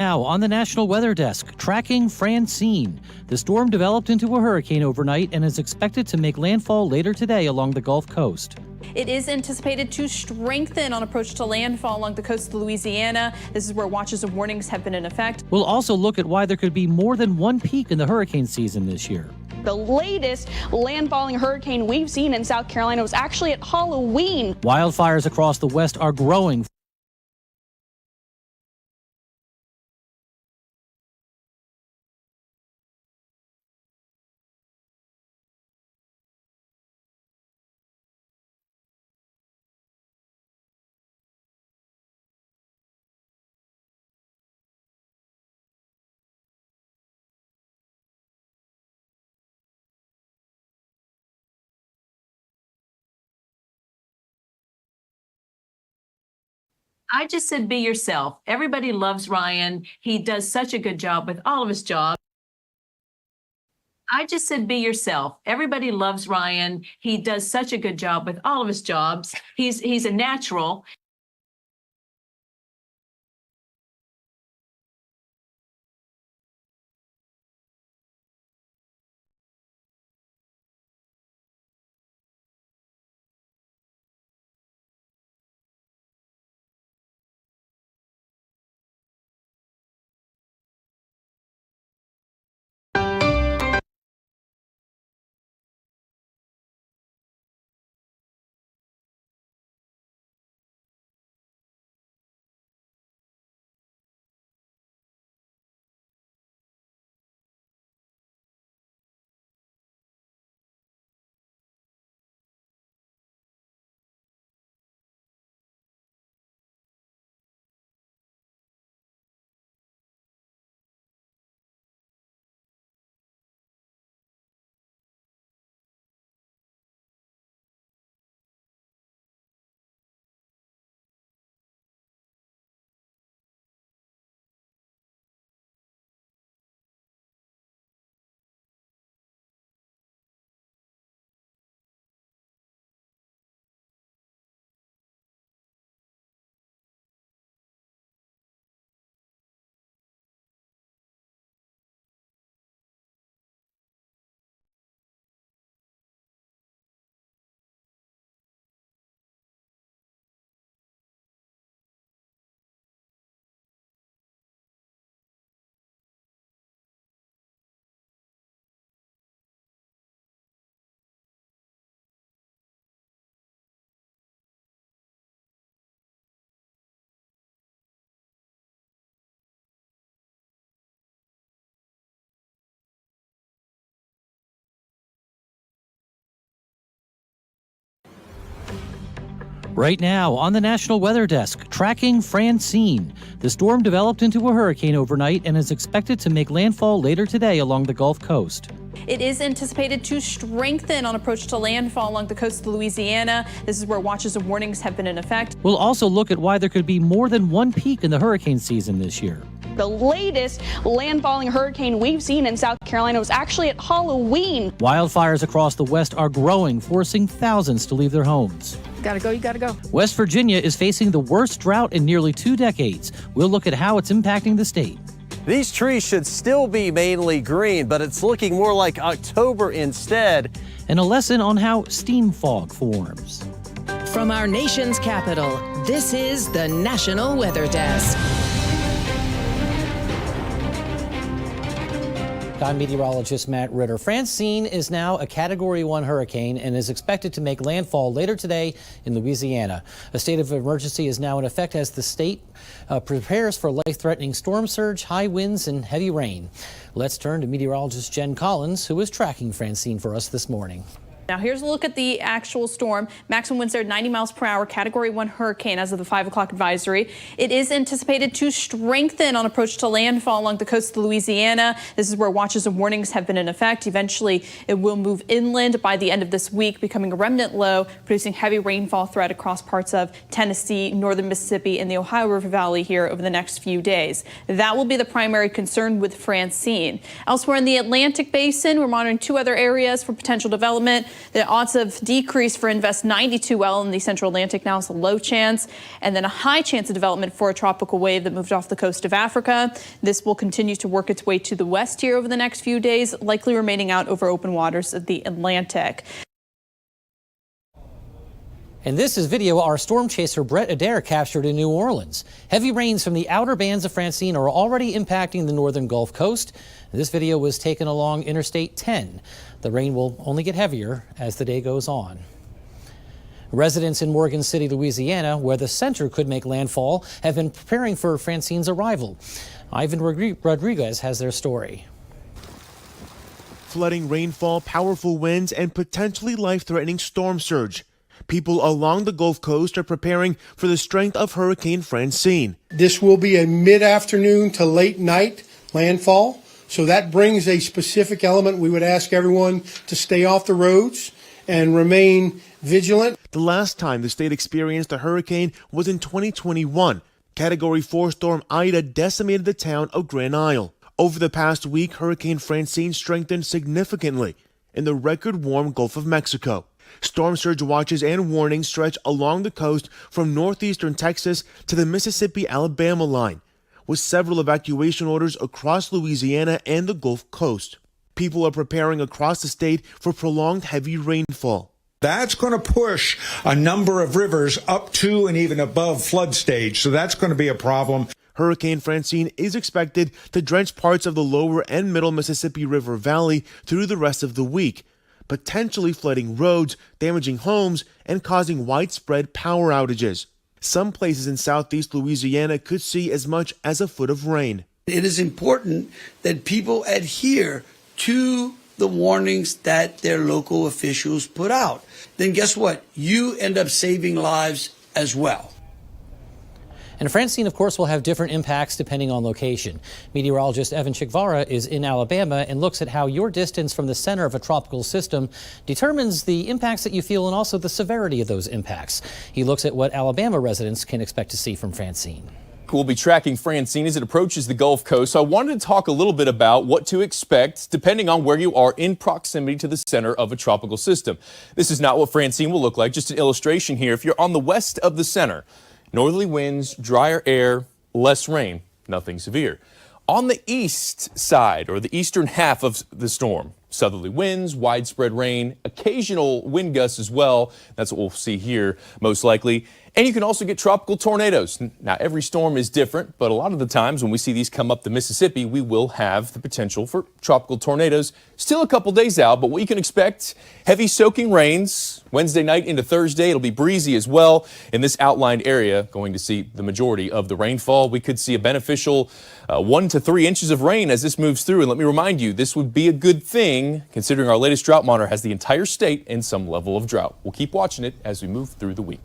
Now, on the National Weather Desk, tracking Francine. The storm developed into a hurricane overnight and is expected to make landfall later today along the Gulf Coast. It is anticipated to strengthen on approach to landfall along the coast of Louisiana. This is where watches and warnings have been in effect. We'll also look at why there could be more than one peak in the hurricane season this year. The latest landfalling hurricane we've seen in South Carolina was actually at Halloween. Wildfires across the West are growing. I just said be yourself. Everybody loves Ryan. He does such a good job with all of his jobs. I just said be yourself. Everybody loves Ryan. He does such a good job with all of his jobs. He's a natural. Right now, on the National Weather Desk, tracking Francine. The storm developed into a hurricane overnight and is expected to make landfall later today along the Gulf Coast. It is anticipated to strengthen on approach to landfall along the coast of Louisiana. This is where watches and warnings have been in effect. We'll also look at why there could be more than one peak in the hurricane season this year. The latest landfalling hurricane we've seen in South Carolina was actually at Halloween. Wildfires across the West are growing, forcing thousands to leave their homes. Gotta go, you gotta go. West Virginia is facing the worst drought in nearly 2 decades. We'll look at how it's impacting the state. These trees should still be mainly green, but it's looking more like October instead. And a lesson on how steam fog forms. From our nation's capital, this is the National Weather Desk. I'm meteorologist Matt Ritter. Francine is now a Category 1 hurricane and is expected to make landfall later today in Louisiana. A state of emergency is now in effect as the state prepares for life-threatening storm surge, high winds, and heavy rain. Let's turn to meteorologist Jen Collins, who is tracking Francine for us this morning. Now here's a look at the actual storm. Maximum winds there 90 miles per hour, Category 1 hurricane as of the 5 o'clock advisory. It is anticipated to strengthen on approach to landfall along the coast of Louisiana. This is where watches and warnings have been in effect. Eventually, it will move inland by the end of this week, becoming a remnant low, producing heavy rainfall threat across parts of Tennessee, northern Mississippi, and the Ohio River Valley here over the next few days. That will be the primary concern with Francine. Elsewhere in the Atlantic Basin, we're monitoring 2 other areas for potential development. The odds of decrease for Invest 92L in the central Atlantic now is a low chance, and then a high chance of development for a tropical wave that moved off the coast of Africa. This will continue to work its way to the west here over the next few days, likely remaining out over open waters of the Atlantic. And this is video our storm chaser Brett Adair captured in New Orleans. Heavy rains from the outer bands of Francine are already impacting the northern Gulf Coast. This video was taken along Interstate 10. The rain will only get heavier as the day goes on. Residents in Morgan City, Louisiana, where the center could make landfall, have been preparing for Francine's arrival. Ivan Rodriguez has their story. Flooding rainfall, powerful winds, and potentially life-threatening storm surge. People along the Gulf Coast are preparing for the strength of Hurricane Francine. This will be a mid-afternoon to late night landfall, so that brings a specific element. We would ask everyone to stay off the roads and remain vigilant. The last time the state experienced a hurricane was in 2021. Category 4 storm Ida decimated the town of Grand Isle. Over the past week, Hurricane Francine strengthened significantly in the record-warm Gulf of Mexico. Storm surge watches and warnings stretch along the coast from northeastern Texas to the Mississippi-Alabama line, with several evacuation orders across Louisiana and the Gulf Coast. People are preparing across the state for prolonged heavy rainfall. That's going to push a number of rivers up to and even above flood stage, so that's going to be a problem. Hurricane Francine is expected to drench parts of the lower and middle Mississippi River Valley through the rest of the week, potentially flooding roads, damaging homes, and causing widespread power outages. Some places in southeast Louisiana could see as much as a foot of rain. It is important that people adhere to the warnings that their local officials put out. Then guess what? You end up saving lives as well. And Francine, of course, will have different impacts depending on location. Meteorologist Evan Chikvara is in Alabama and looks at how your distance from the center of a tropical system determines the impacts that you feel and also the severity of those impacts. He looks at what Alabama residents can expect to see from Francine. We'll be tracking Francine as it approaches the Gulf Coast. So I wanted to talk a little bit about what to expect depending on where you are in proximity to the center of a tropical system. This is not what Francine will look like. Just an illustration here. If you're on the west of the center, northerly winds, drier air, less rain, nothing severe. On the east side, or the eastern half of the storm, southerly winds, widespread rain, occasional wind gusts as well. That's what we'll see here most likely. And you can also get tropical tornadoes. Now, every storm is different, but a lot of the times when we see these come up the Mississippi, we will have the potential for tropical tornadoes. Still a couple days out, but what you can expect, heavy soaking rains Wednesday night into Thursday. It'll be breezy as well in this outlined area. Going to see the majority of the rainfall. We could see a beneficial 1 to 3 inches of rain as this moves through. And let me remind you, this would be a good thing considering our latest drought monitor has the entire state in some level of drought. We'll keep watching it as we move through the week.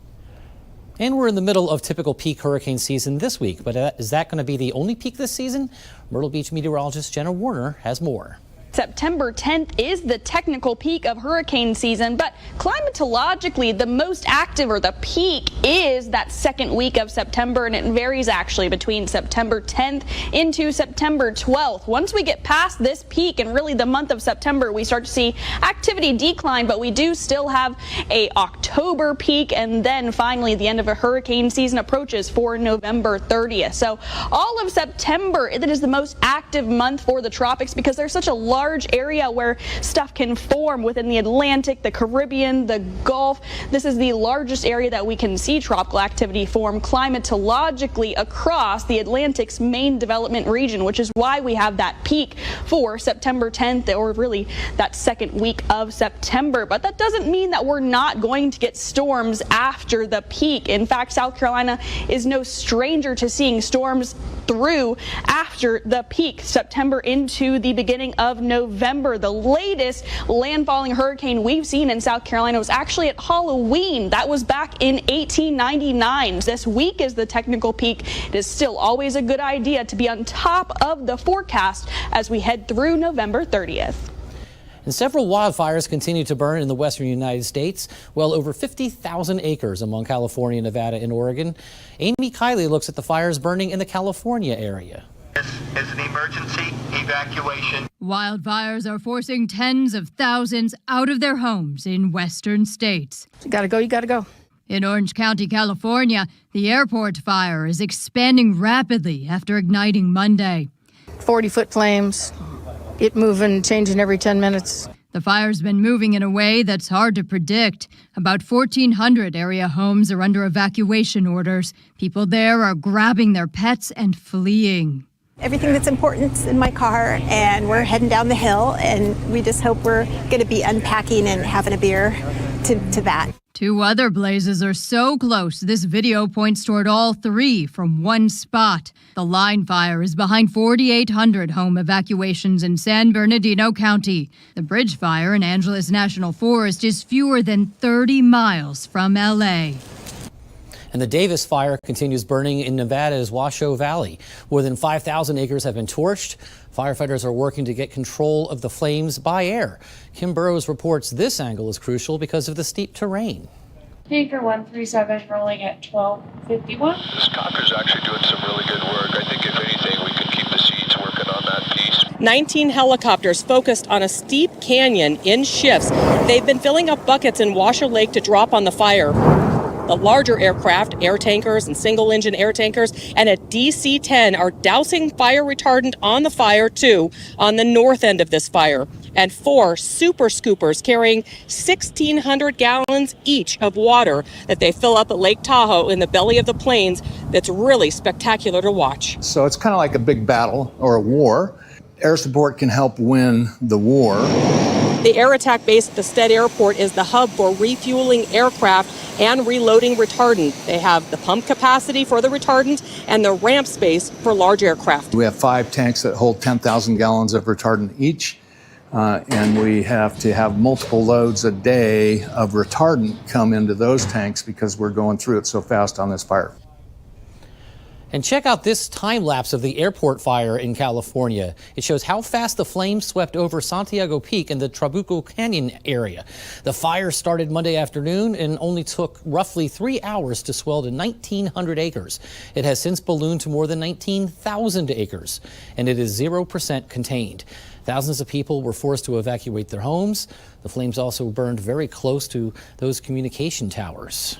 And we're in the middle of typical peak hurricane season this week, but is that going to be the only peak this season? Myrtle Beach meteorologist Jenna Warner has more. September 10th is the technical peak of hurricane season, but climatologically, the most active or the peak is that second week of September, and it varies actually between September 10th into September 12th. Once we get past this peak and really the month of September, we start to see activity decline, but we do still have a October peak, and then finally the end of a hurricane season approaches for November 30th. So all of September, it is the most active month for the tropics because there's such a large area where stuff can form within the Atlantic, the Caribbean, the Gulf. This is the largest area that we can see tropical activity form climatologically across the Atlantic's main development region, which is why we have that peak for September 10th, or really that second week of September. But that doesn't mean that we're not going to get storms after the peak. In fact, South Carolina is no stranger to seeing storms through after the peak, September into the beginning of November. The latest landfalling hurricane we've seen in South Carolina was actually at Halloween. That was back in 1899. This week is the technical peak. It is still always a good idea to be on top of the forecast as we head through November 30th. And several wildfires continue to burn in the western United States, well over 50,000 acres among California, Nevada, and Oregon. Amy Kiley looks at the fires burning in the California area. This is an emergency. emergency evacuation. Wildfires are forcing tens of thousands out of their homes in western states. You gotta go, you gotta go. In Orange County, California, the airport fire is expanding rapidly after igniting Monday. 40-foot flames, it moving, changing every 10 minutes. The fire's been moving in a way that's hard to predict. About 1,400 area homes are under evacuation orders. People there are grabbing their pets and fleeing. Everything that's important's in my car, and we're heading down the hill, and we just hope we're going to be unpacking and having a beer to that. 2 other blazes are so close, this video points toward all 3 from one spot. The line fire is behind 4,800 home evacuations in San Bernardino County. The bridge fire in Angeles National Forest is fewer than 30 miles from L.A. And the Davis fire continues burning in Nevada's Washoe Valley. More than 5,000 acres have been torched. Firefighters are working to get control of the flames by air. Kim Burrows reports this angle is crucial because of the steep terrain. Tanker 137 rolling at 1251. This Conker's actually doing some really good work. I think if anything, we could keep the seeds working on that piece. 19 helicopters focused on a steep canyon in shifts. They've been filling up buckets in Washoe Lake to drop on the fire. The larger aircraft, air tankers and single-engine air tankers, and a DC-10 are dousing fire retardant on the fire, too, on the north end of this fire. And 4 super scoopers carrying 1,600 gallons each of water that they fill up at Lake Tahoe in the belly of the plains. That's really spectacular to watch. So it's kind of like a big battle or a war. Air support can help win the war. The air attack base at the Stead Airport is the hub for refueling aircraft and reloading retardant. They have the pump capacity for the retardant and the ramp space for large aircraft. We have 5 tanks that hold 10,000 gallons of retardant each, and we have to have multiple loads a day of retardant come into those tanks because we're going through it so fast on this fire. And check out this time lapse of the airport fire in California. It shows how fast the flames swept over Santiago Peak in the Trabuco Canyon area. The fire started Monday afternoon and only took roughly 3 hours to swell to 1,900 acres. It has since ballooned to more than 19,000 acres, and it is 0% contained. Thousands of people were forced to evacuate their homes. The flames also burned very close to those communication towers.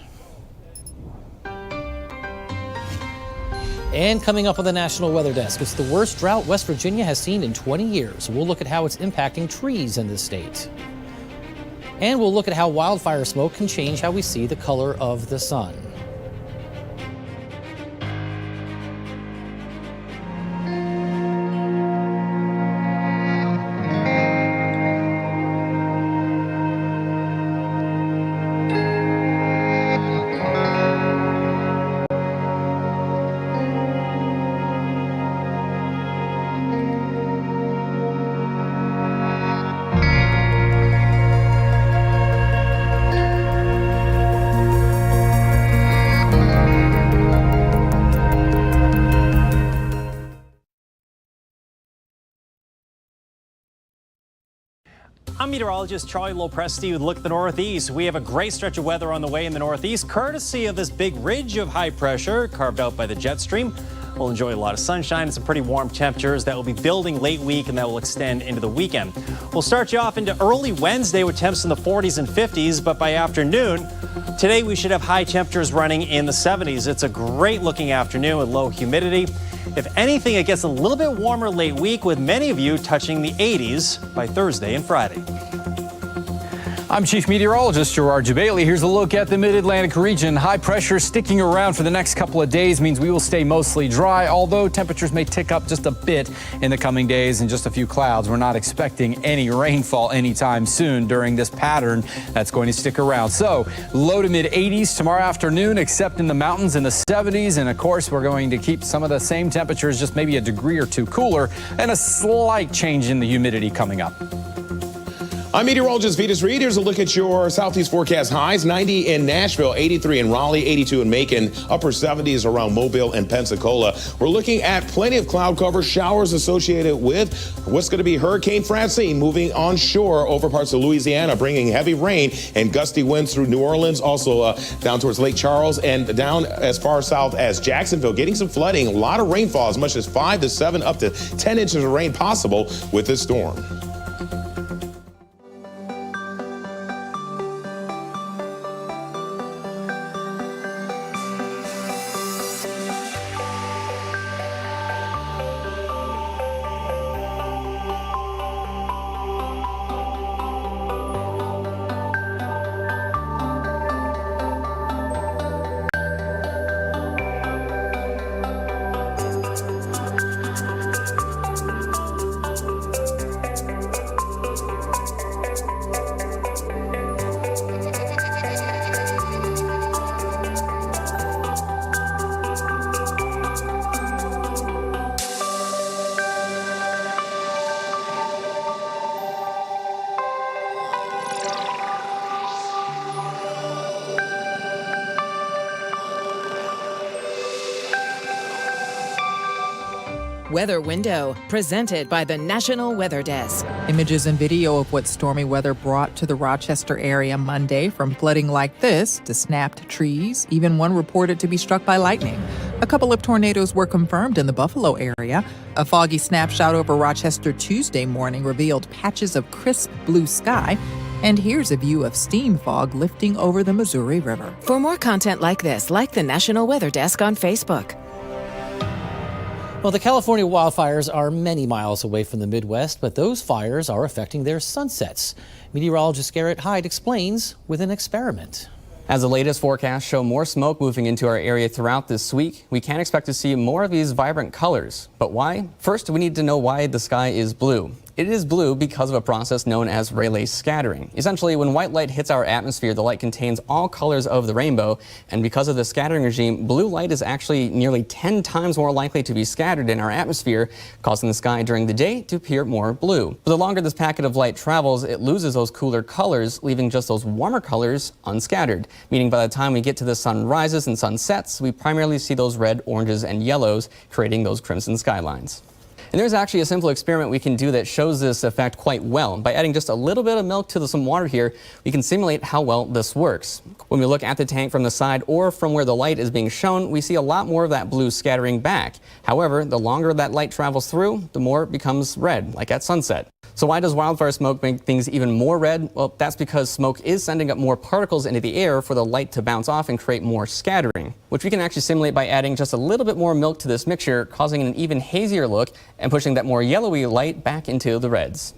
And coming up on the National Weather Desk, it's the worst drought West Virginia has seen in 20 years. We'll look at how it's impacting trees in the state. And we'll look at how wildfire smoke can change how we see the color of the sun. I'm meteorologist Charlie Lopresti with a look at the Northeast. We have a great stretch of weather on the way in the Northeast, courtesy of this big ridge of high pressure carved out by the jet stream. We'll enjoy a lot of sunshine and some pretty warm temperatures that will be building late week and that will extend into the weekend. We'll start you off into early Wednesday with temps in the 40s and 50s, but by afternoon, today we should have high temperatures running in the 70s. It's a great looking afternoon with low humidity. If anything, it gets a little bit warmer late week with many of you touching the 80s by Thursday and Friday. I'm Chief Meteorologist Gerard Jabali. Here's a look at the mid-Atlantic region. High pressure sticking around for the next couple of days means we will stay mostly dry, although temperatures may tick up just a bit in the coming days and just a few clouds. We're not expecting any rainfall anytime soon during this pattern that's going to stick around. So low to mid 80s tomorrow afternoon, except in the mountains in the 70s. And of course, we're going to keep some of the same temperatures, just maybe a degree or two cooler, and a slight change in the humidity coming up. I'm meteorologist Vitas Reed. Here's a look at your southeast forecast highs. 90 in Nashville, 83 in Raleigh, 82 in Macon, upper 70s around Mobile and Pensacola. We're looking at plenty of cloud cover, showers associated with what's going to be Hurricane Francine moving onshore over parts of Louisiana, bringing heavy rain and gusty winds through New Orleans, also down towards Lake Charles and down as far south as Jacksonville, getting some flooding, a lot of rainfall, as much as 5 to 7 up to 10 inches of rain possible with this storm. Weather Window, presented by the National Weather Desk. Images and video of what stormy weather brought to the Rochester area Monday, from flooding like this to snapped trees, even one reported to be struck by lightning. A couple of tornadoes were confirmed in the Buffalo area. A foggy snapshot over Rochester Tuesday morning revealed patches of crisp blue sky. And here's a view of steam fog lifting over the Missouri River. For more content like this, like the National Weather Desk on Facebook. Well, the California wildfires are many miles away from the Midwest, but those fires are affecting their sunsets. Meteorologist Garrett Hyde explains with an experiment. As the latest forecasts show more smoke moving into our area throughout this week, we can expect to see more of these vibrant colors. But why? First, we need to know why the sky is blue. It is blue because of a process known as Rayleigh scattering. Essentially, when white light hits our atmosphere, the light contains all colors of the rainbow, and because of the scattering regime, blue light is actually nearly 10 times more likely to be scattered in our atmosphere, causing the sky during the day to appear more blue. But the longer this packet of light travels, it loses those cooler colors, leaving just those warmer colors unscattered, meaning by the time we get to the sun rises and sun sets, we primarily see those red, oranges, and yellows, creating those crimson skylines. And there's actually a simple experiment we can do that shows this effect quite well. By adding just a little bit of milk to some water here, we can simulate how well this works. When we look at the tank from the side or from where the light is being shown, we see a lot more of that blue scattering back. However, the longer that light travels through, the more it becomes red, like at sunset. So why does wildfire smoke make things even more red? Well, that's because smoke is sending up more particles into the air for the light to bounce off and create more scattering, which we can actually simulate by adding just a little bit more milk to this mixture, causing an even hazier look and pushing that more yellowy light back into the reds.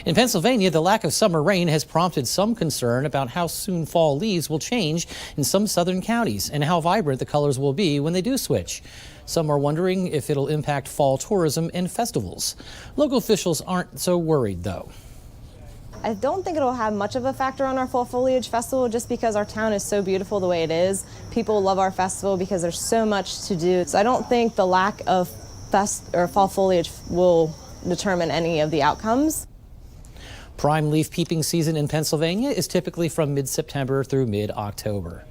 In Pennsylvania, the lack of summer rain has prompted some concern about how soon fall leaves will change in some southern counties and how vibrant the colors will be when they do switch. Some are wondering if it'll impact fall tourism and festivals. Local officials aren't so worried, though. I don't think it'll have much of a factor on our fall foliage festival just because our town is so beautiful the way it is. People love our festival because there's so much to do. So I don't think the lack of fall foliage will determine any of the outcomes. Prime leaf peeping season in Pennsylvania is typically from mid-September through mid-October.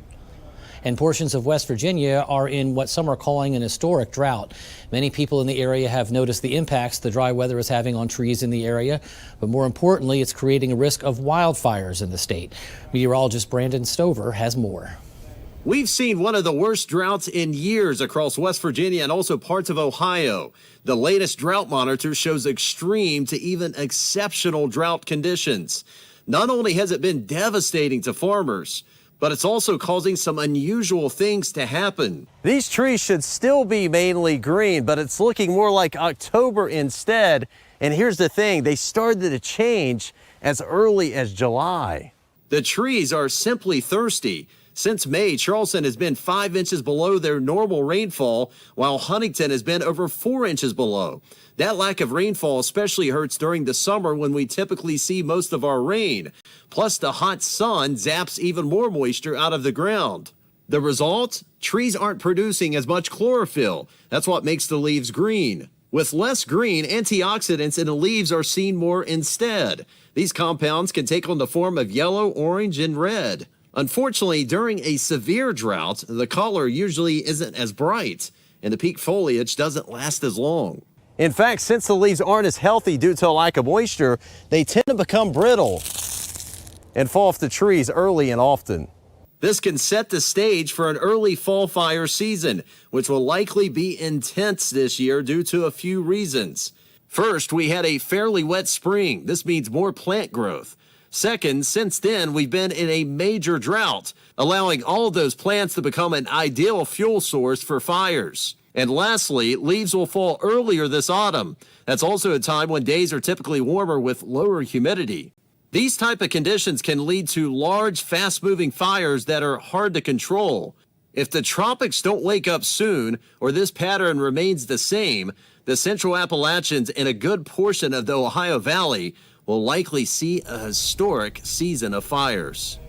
And portions of West Virginia are in what some are calling an historic drought. Many people in the area have noticed the impacts the dry weather is having on trees in the area, but more importantly, it's creating a risk of wildfires in the state. Meteorologist Brandon Stover has more. We've seen one of the worst droughts in years across West Virginia and also parts of Ohio. The latest drought monitor shows extreme to even exceptional drought conditions. Not only has it been devastating to farmers, but it's also causing some unusual things to happen. These trees should still be mainly green, but it's looking more like October instead. And here's the thing, they started to change as early as July. The trees are simply thirsty. Since May, Charleston has been 5 inches below their normal rainfall, while Huntington has been over 4 inches below. That lack of rainfall especially hurts during the summer when we typically see most of our rain. Plus, the hot sun zaps even more moisture out of the ground. The result? Trees aren't producing as much chlorophyll. That's what makes the leaves green. With less green, antioxidants in the leaves are seen more instead. These compounds can take on the form of yellow, orange, and red. Unfortunately, during a severe drought, the color usually isn't as bright, and the peak foliage doesn't last as long. In fact, since the leaves aren't as healthy due to a lack of moisture, they tend to become brittle and fall off the trees early and often. This can set the stage for an early fall fire season, which will likely be intense this year due to a few reasons. First, we had a fairly wet spring. This means more plant growth. Second, since then, we've been in a major drought, allowing all of those plants to become an ideal fuel source for fires. And lastly, leaves will fall earlier this autumn. That's also a time when days are typically warmer with lower humidity. These type of conditions can lead to large, fast-moving fires that are hard to control. If the tropics don't wake up soon, or this pattern remains the same, the Central Appalachians and a good portion of the Ohio Valley will likely see a historic season of fires.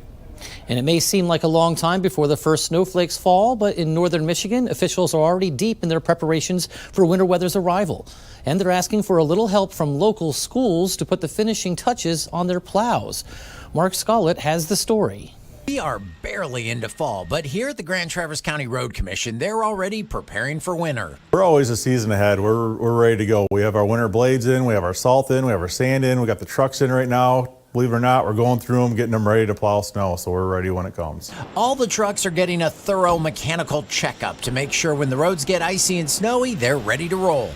And it may seem like a long time before the first snowflakes fall, but in northern Michigan, officials are already deep in their preparations for winter weather's arrival. And they're asking for a little help from local schools to put the finishing touches on their plows. Mark Scollett has the story. We are barely into fall, but here at the Grand Traverse County Road Commission, they're already preparing for winter. We're always a season ahead. We're ready to go. We have our winter blades in, we have our salt in, we have our sand in, we got the trucks in right now. Believe it or not, we're going through them, getting them ready to plow snow, so we're ready when it comes. All the trucks are getting a thorough mechanical checkup to make sure when the roads get icy and snowy, they're ready to roll.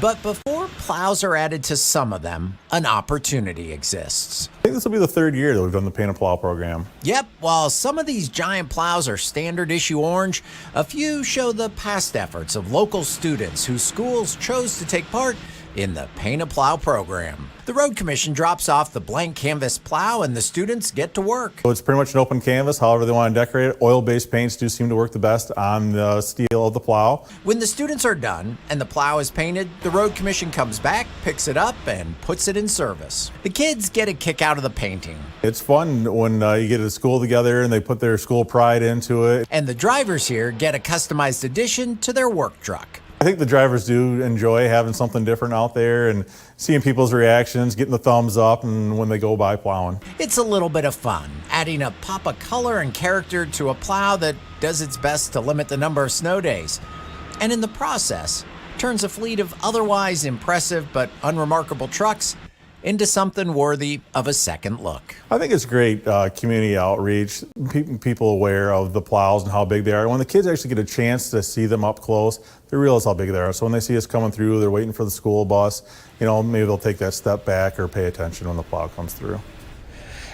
But before plows are added to some of them, an opportunity exists. I think this will be the third year that we've done the Paint a Plow program. Yep, while some of these giant plows are standard issue orange, a few show the past efforts of local students whose schools chose to take part in the Paint a Plow program. The Road Commission drops off the blank canvas plow and the students get to work. So it's pretty much an open canvas, however they want to decorate it. Oil-based paints do seem to work the best on the steel of the plow. When the students are done and the plow is painted, the Road Commission comes back, picks it up, and puts it in service. The kids get a kick out of the painting. It's fun when you get a school together and they put their school pride into it. And the drivers here get a customized addition to their work truck. I think the drivers do enjoy having something different out there and seeing people's reactions, getting the thumbs up, and when they go by plowing. It's a little bit of fun, adding a pop of color and character to a plow that does its best to limit the number of snow days. And in the process, turns a fleet of otherwise impressive but unremarkable trucks into something worthy of a second look. I think it's great community outreach, keeping people aware of the plows and how big they are. When the kids actually get a chance to see them up close, they realize how big they are. So when they see us coming through, they're waiting for the school bus, maybe they'll take that step back or pay attention when the plow comes through.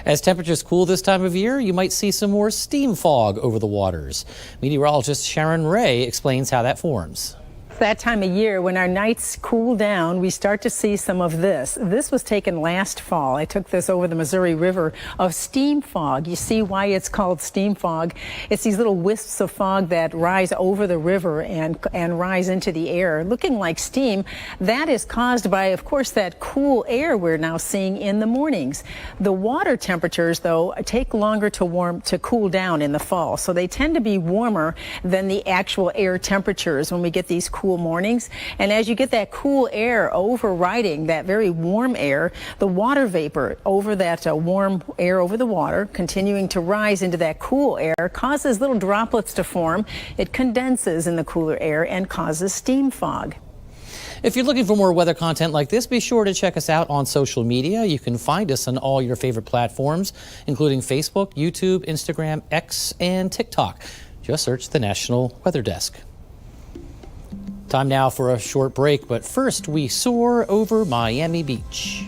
As temperatures cool this time of year, you might see some more steam fog over the waters. Meteorologist Sharon Ray explains how that forms. That time of year when our nights cool down, we start to see some of this. This was taken last fall. I took this over the Missouri River of steam fog. You see why it's called steam fog. It's these little wisps of fog that rise over the river and rise into the air, looking like steam. That is caused by, of course, that cool air we're now seeing in the mornings. The water temperatures, though, take longer to cool down in the fall, so they tend to be warmer than the actual air temperatures when we get these cool mornings. And as you get that cool air overriding that very warm air, the water vapor over that warm air over the water, continuing to rise into that cool air, causes little droplets to form. It condenses in the cooler air and causes steam fog. If you're looking for more weather content like this, be sure to check us out on social media. You can find us on all your favorite platforms, including Facebook, YouTube, Instagram, X, and TikTok. Just search the National Weather Desk. Time now for a short break, but first we soar over Miami Beach.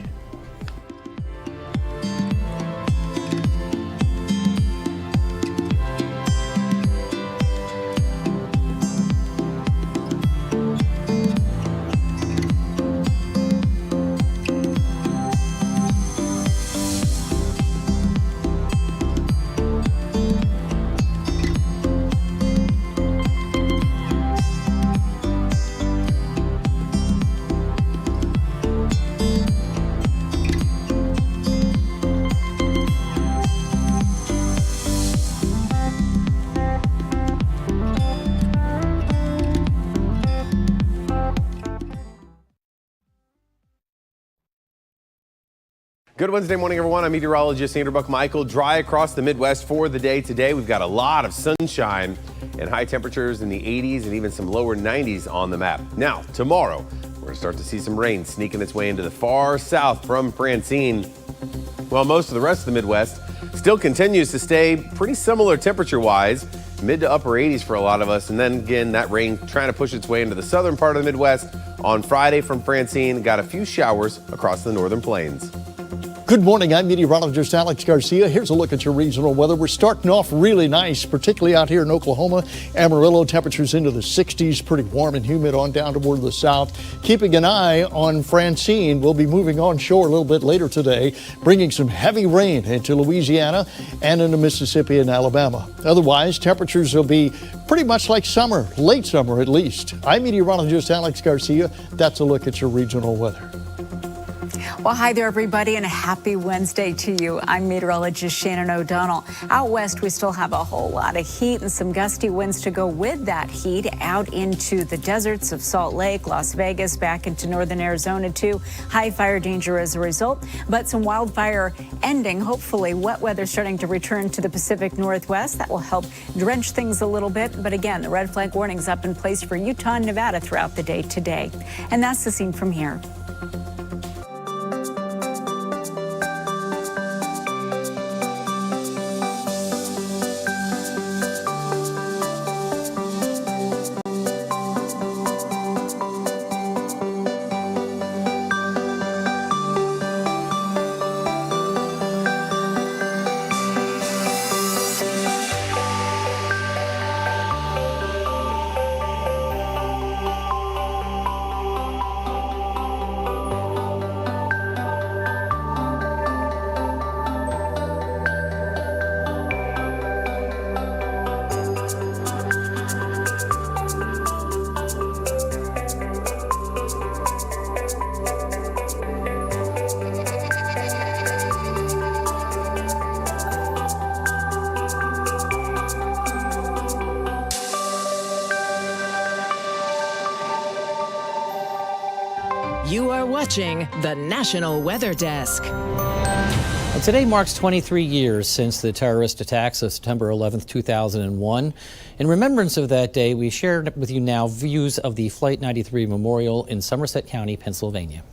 Good Wednesday morning, everyone. I'm meteorologist Andrew Buck-Michael. Dry across the Midwest for the day today. We've got a lot of sunshine and high temperatures in the 80s and even some lower 90s on the map. Now, tomorrow, we're going to start to see some rain sneaking its way into the far south from Francine. While most of the rest of the Midwest still continues to stay pretty similar temperature-wise, mid to upper 80s for a lot of us. And then again, that rain trying to push its way into the southern part of the Midwest. On Friday from Francine, got a few showers across the northern plains. Good morning, I'm meteorologist Alex Garcia. Here's a look at your regional weather. We're starting off really nice, particularly out here in Oklahoma. Amarillo, temperatures into the 60s, pretty warm and humid on down toward the south. Keeping an eye on Francine. We'll be moving on shore a little bit later today, bringing some heavy rain into Louisiana and into Mississippi and Alabama. Otherwise, temperatures will be pretty much like summer, late summer at least. I'm meteorologist Alex Garcia. That's a look at your regional weather. Well, hi there, everybody, and a happy Wednesday to you. I'm meteorologist Shannon O'Donnell. Out west, we still have a whole lot of heat and some gusty winds to go with that heat out into the deserts of Salt Lake, Las Vegas, back into northern Arizona, too. High fire danger as a result, but some wildfire ending. Hopefully, wet weather starting to return to the Pacific Northwest. That will help drench things a little bit. But again, the red flag warning's up in place for Utah and Nevada throughout the day today. And that's the scene from here. You are watching the National Weather Desk. And today marks 23 years since the terrorist attacks of September 11th, 2001. In remembrance of that day, we share with you now views of the Flight 93 Memorial in Somerset County, Pennsylvania.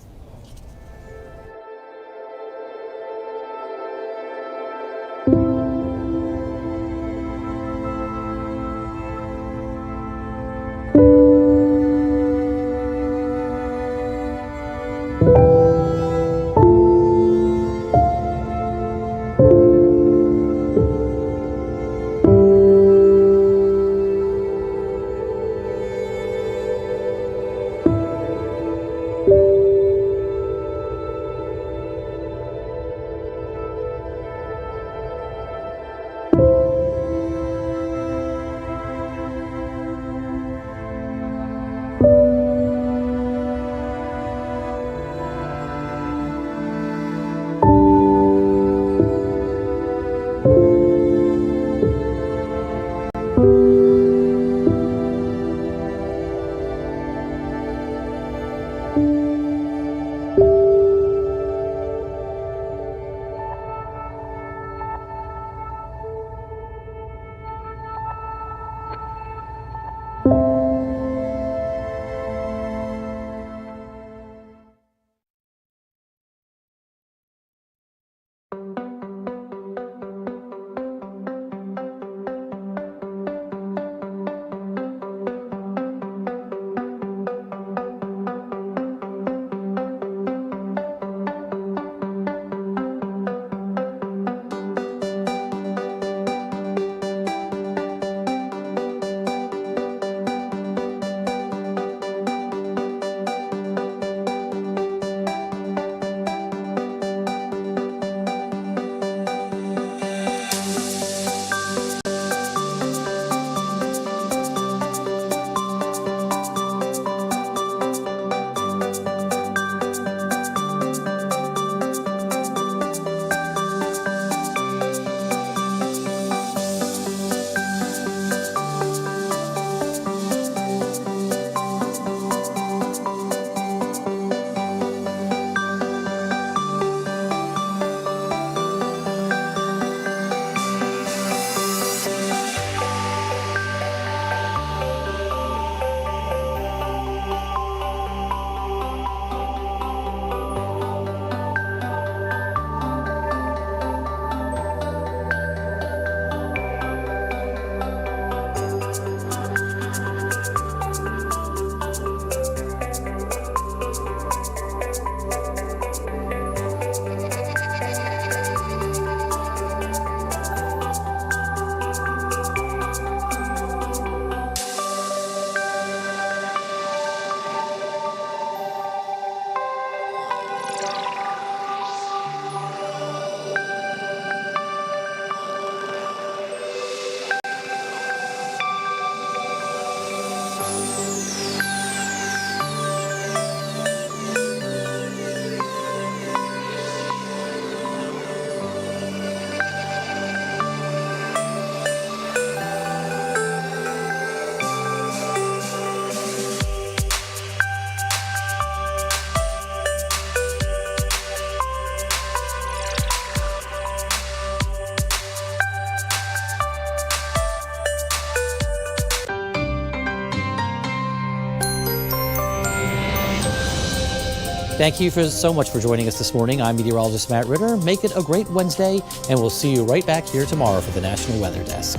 Thank you so much for joining us this morning. I'm meteorologist Matt Ritter. Make it a great Wednesday, and we'll see you right back here tomorrow for the National Weather Desk.